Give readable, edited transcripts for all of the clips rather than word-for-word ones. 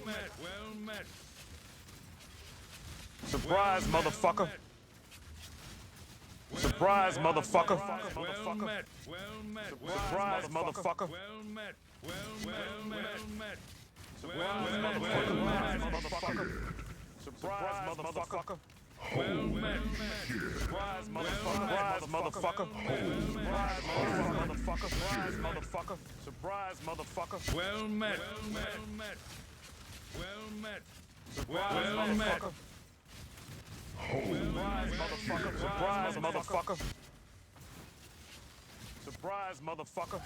met. Surprise, motherfucker. Surprise, motherfucker. Well met. Surprise, motherfucker. Well met. Well met. Surprise, motherfucker. Surprise, motherfucker. Well met. Surprise, motherfucker. Surprise, motherfucker. Surprise, motherfucker. Surprise, motherfucker. Well met. Surprise, motherfucker. Surprise, motherfucker. Surprise, motherfucker. Surprise, motherfucker.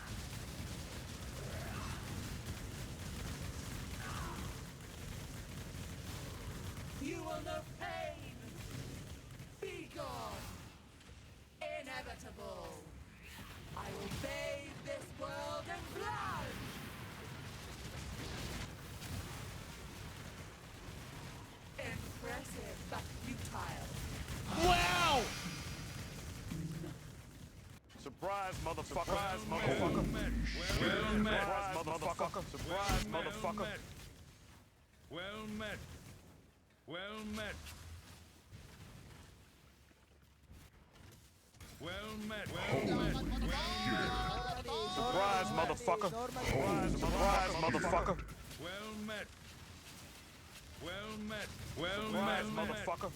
You will know pain. Be gone. Inevitable. I will bathe this world in blood. Impressive, but futile. Wow! Surprise, motherfucker. Surprise, motherfucker. Surprise, motherfucker. Surprise, motherfucker. Well met. Well met. Well met. Surprise, motherfucker. Surprise, motherfucker. Well met. Well met. Surprise, motherfucker.